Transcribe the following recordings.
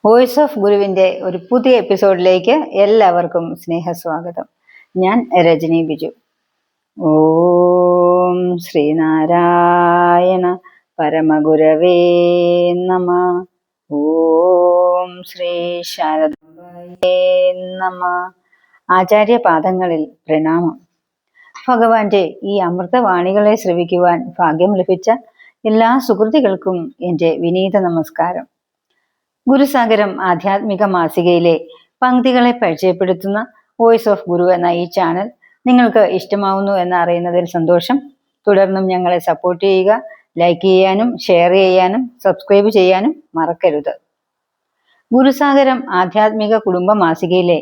Voice of ഗുരുവിൻ്റെ ഒരു പുതിയ എപ്പിസോഡിലേക്ക് എല്ലാവർക്കും സ്നേഹസ്വാഗതം. ഞാൻ രജനി ബിജു. ഓം ശ്രീനാരായണ പരമഗുരവേ നമ. ഓം ശ്രീ ശാരദാംബായേ നമ. ആചാര്യപാദങ്ങളിൽ പ്രണാമം. ഭഗവാന്റെ ഈ അമൃതവാണികളെ ശ്രവിക്കുവാൻ ഭാഗ്യം ലഭിച്ച എല്ലാ സുഹൃത്തുക്കൾക്കും എൻ്റെ വിനീത നമസ്കാരം. ഗുരുസാഗരം ആധ്യാത്മിക മാസികയിലെ പങ്ക്തികളെ പരിചയപ്പെടുത്തുന്ന വോയിസ് ഓഫ് ഗുരു എന്ന ഈ ചാനൽ നിങ്ങൾക്ക് ഇഷ്ടമാവുന്നു എന്ന് അറിയുന്നതിൽ സന്തോഷം. തുടർന്നും ഞങ്ങളെ സപ്പോർട്ട് ചെയ്യുക. ലൈക്ക് ചെയ്യാനും ഷെയർ ചെയ്യാനും സബ്സ്ക്രൈബ് ചെയ്യാനും മറക്കരുത്. ഗുരുസാഗരം ആധ്യാത്മിക കുടുംബ മാസികയിലെ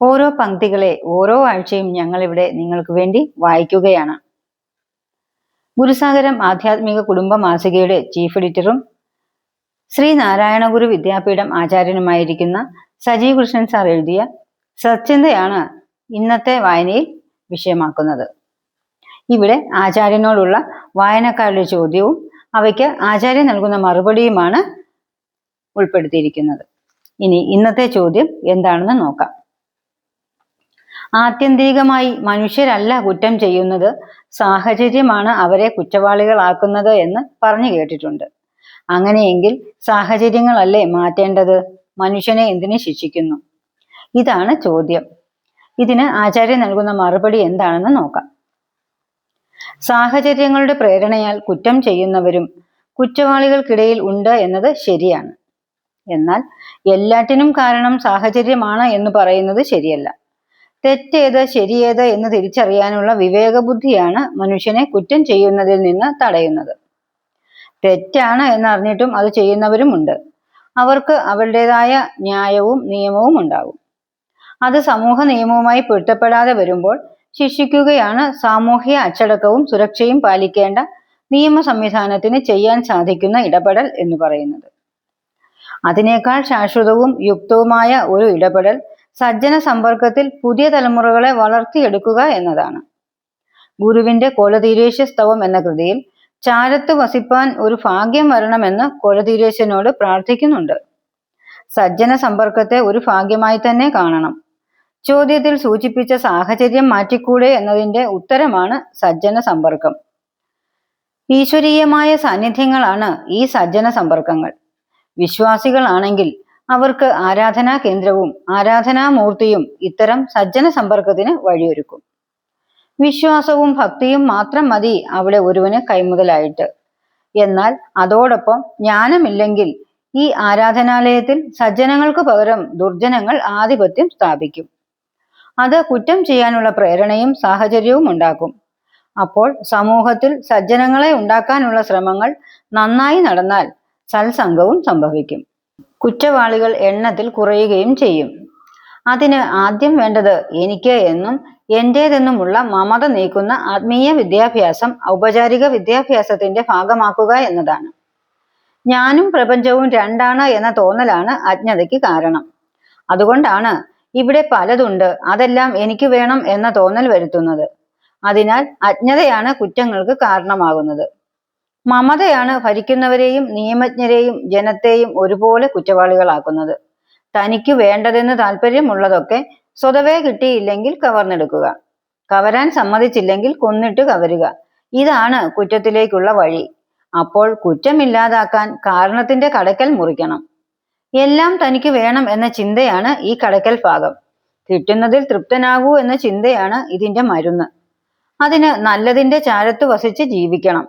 ഓരോ പങ്ക്തികളെ ഓരോ ആഴ്ചയും ഞങ്ങളിവിടെ നിങ്ങൾക്ക് വേണ്ടി വായിക്കുകയാണ്. ഗുരുസാഗരം ആധ്യാത്മിക കുടുംബ മാസികയുടെ ചീഫ് എഡിറ്ററും ശ്രീനാരായണ ഗുരു വിദ്യാപീഠം ആചാര്യനുമായിരിക്കുന്ന സജീവ് കൃഷ്ണൻ സാർ എഴുതിയ സച്ചിന്തയാണ് ഇന്നത്തെ വായനയിൽ വിഷയമാക്കുന്നത്. ഇവിടെ ആചാര്യനോടുള്ള വായനക്കാരുടെ ചോദ്യവും അവയ്ക്ക് ആചാര്യൻ നൽകുന്ന മറുപടിയുമാണ് ഉൾപ്പെടുത്തിയിരിക്കുന്നത്. ഇനി ഇന്നത്തെ ചോദ്യം എന്താണെന്ന് നോക്കാം. ആത്യന്തികമായി മനുഷ്യരല്ല കുറ്റം ചെയ്യുന്നത്, സാഹചര്യമാണ് അവരെ കുറ്റവാളികളാക്കുന്നത് എന്ന് പറഞ്ഞു കേട്ടിട്ടുണ്ട്. അങ്ങനെയെങ്കിൽ സാഹചര്യങ്ങളല്ലേ മാറ്റേണ്ടത്? മനുഷ്യനെ എന്തിനു ശിക്ഷിക്കുന്നു? ഇതാണ് ചോദ്യം. ഇതിന് ആചാര്യൻ നൽകുന്ന മറുപടി എന്താണെന്ന് നോക്കാം. സാഹചര്യങ്ങളുടെ പ്രേരണയാൽ കുറ്റം ചെയ്യുന്നവരും കുറ്റവാളികൾക്കിടയിൽ ഉണ്ട് എന്നത് ശരിയാണ്. എന്നാൽ എല്ലാറ്റിനും കാരണം സാഹചര്യമാണ് എന്ന് പറയുന്നത് ശരിയല്ല. തെറ്റേത് ശരിയേത് എന്ന് തിരിച്ചറിയാനുള്ള വിവേകബുദ്ധിയാണ് മനുഷ്യനെ കുറ്റം ചെയ്യുന്നതിൽ നിന്ന് തടയുന്നത്. തെറ്റാണ് എന്നറിഞ്ഞിട്ടും അത് ചെയ്യുന്നവരുമുണ്ട്. അവർക്ക് അവരുടേതായ ന്യായവും നിയമവും ഉണ്ടാകും. അത് സമൂഹ നിയമവുമായി പൊരുത്തപ്പെടാതെ വരുമ്പോൾ ശിക്ഷിക്കുകയാണ് സാമൂഹ്യ അച്ചടക്കവും സുരക്ഷയും പാലിക്കേണ്ട നിയമ സംവിധാനത്തിന് ചെയ്യാൻ സാധിക്കുന്ന ഇടപെടൽ എന്ന് പറയുന്നത്. അതിനേക്കാൾ ശാശ്വതവും യുക്തവുമായ ഒരു ഇടപെടൽ സജ്ജന സമ്പർക്കത്തിൽ പുതിയ തലമുറകളെ വളർത്തിയെടുക്കുക എന്നതാണ്. ഗുരുവിന്റെ കൊലതീരേശ സ്തവം എന്ന കൃതിയിൽ ചാരത്ത് വസിപ്പാൻ ഒരു ഭാഗ്യം വരണമെന്ന് കൊലതീരേശനോട് പ്രാർത്ഥിക്കുന്നുണ്ട്. സജ്ജന സമ്പർക്കത്തെ ഒരു ഭാഗ്യമായി തന്നെ കാണണം. ചോദ്യത്തിൽ സൂചിപ്പിച്ച സാഹചര്യം മാറ്റിക്കൂടെ എന്നതിന്റെ ഉത്തരമാണ് സജ്ജന സമ്പർക്കം. ഈശ്വരീയമായ സാന്നിധ്യങ്ങളാണ് ഈ സജ്ജന സമ്പർക്കങ്ങൾ. വിശ്വാസികളാണെങ്കിൽ അവർക്ക് ആരാധനാ കേന്ദ്രവും ആരാധനാമൂർത്തിയും ഇത്തരം സജ്ജന സമ്പർക്കത്തിന് വഴിയൊരുക്കും. വിശ്വാസവും ഭക്തിയും മാത്രം മതി അവിടെ ഒരുവന് കൈമുതലായിട്ട്. എന്നാൽ അതോടൊപ്പം ജ്ഞാനമില്ലെങ്കിൽ ഈ ആരാധനാലയത്തിൽ സജ്ജനങ്ങൾക്ക് പകരം ദുർജനങ്ങൾ ആധിപത്യം സ്ഥാപിക്കും. അത് കുറ്റം ചെയ്യാനുള്ള പ്രേരണയും സാഹചര്യവും ഉണ്ടാക്കും. അപ്പോൾ സമൂഹത്തിൽ സജ്ജനങ്ങളെ ഉണ്ടാക്കാനുള്ള ശ്രമങ്ങൾ നന്നായി നടന്നാൽ സത്സംഗവും സംഭവിക്കും. കുറ്റവാളികൾ എണ്ണത്തിൽ കുറയുകയും ചെയ്യും. അതിന് ആദ്യം വേണ്ടത് എനിക്ക് എന്നും എന്റേതെന്നുമുള്ള മമത നീക്കുന്ന ആത്മീയ വിദ്യാഭ്യാസം ഔപചാരിക വിദ്യാഭ്യാസത്തിന്റെ ഭാഗമാക്കുക എന്നതാണ്. ഞാനും പ്രപഞ്ചവും രണ്ടാണ് എന്ന തോന്നലാണ് അജ്ഞതയ്ക്ക് കാരണം. അതുകൊണ്ടാണ് ഇവിടെ പലതുണ്ട്, അതെല്ലാം എനിക്ക് വേണം എന്ന തോന്നൽ വരുത്തുന്നത്. അതിനാൽ അജ്ഞതയാണ് കുറ്റങ്ങൾക്ക് കാരണമാകുന്നത്. മമതയാണ് ഭരിക്കുന്നവരെയും നിയമജ്ഞരെയും ജനത്തെയും ഒരുപോലെ കുറ്റവാളികളാക്കുന്നത്. തനിക്ക് വേണ്ടതെന്ന് താല്പര്യമുള്ളതൊക്കെ സ്വതവേ കിട്ടിയില്ലെങ്കിൽ കവർന്നെടുക്കുക, കവരാൻ സമ്മതിച്ചില്ലെങ്കിൽ കൊന്നിട്ട് കവരുക. ഇതാണ് കുറ്റത്തിലേക്കുള്ള വഴി. അപ്പോൾ കുറ്റമില്ലാതാക്കാൻ കാരണത്തിന്റെ കടക്കൽ മുറിക്കണം. എല്ലാം തനിക്ക് വേണം എന്ന ചിന്തയാണ് ഈ കടക്കൽ ഭാഗം. കിട്ടുന്നതിൽ തൃപ്തനാകൂ എന്ന ചിന്തയാണ് ഇതിന്റെ മരുന്ന്. അതിന് നല്ലതിന്റെ ചാരത്ത് വസിച്ച് ജീവിക്കണം.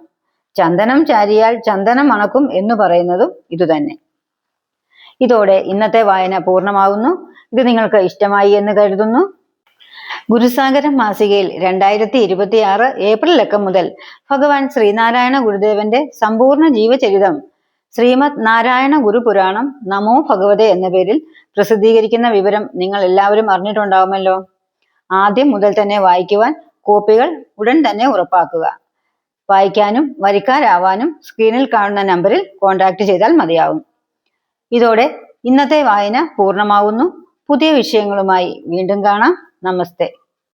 ചന്ദനം ചാരിയാൽ ചന്ദനം മണക്കും എന്ന് പറയുന്നതും ഇതുതന്നെ. ഇതോടെ ഇന്നത്തെ വായന പൂർണ്ണമാവുന്നു. ഇത് നിങ്ങൾക്ക് ഇഷ്ടമായി എന്ന് കരുതുന്നു. ഗുരുസാഗരം മാസികയിൽ 2026 ഏപ്രിൽ ലക്കം മുതൽ ഭഗവാൻ ശ്രീനാരായണ ഗുരുദേവന്റെ സമ്പൂർണ്ണ ജീവചരിതം ശ്രീമദ് നാരായണ ഗുരു പുരാണം നമോ ഭഗവതേ എന്ന പേരിൽ പ്രസിദ്ധീകരിക്കുന്ന വിവരം നിങ്ങൾ എല്ലാവരും അറിഞ്ഞിട്ടുണ്ടാവുമല്ലോ. ആദ്യം മുതൽ തന്നെ വായിക്കുവാൻ കോപ്പികൾ ഉടൻ തന്നെ ഉറപ്പാക്കുക. വായിക്കാനും വരിക്കാരാവാനും സ്ക്രീനിൽ കാണുന്ന നമ്പറിൽ കോൺടാക്ട് ചെയ്താൽ മതിയാവും. ഇതോടെ ഇന്നത്തെ വായന പൂർണ്ണമാവുന്നു. പുതിയ വിഷയങ്ങളുമായി വീണ്ടും കാണാം. നമസ്തേ.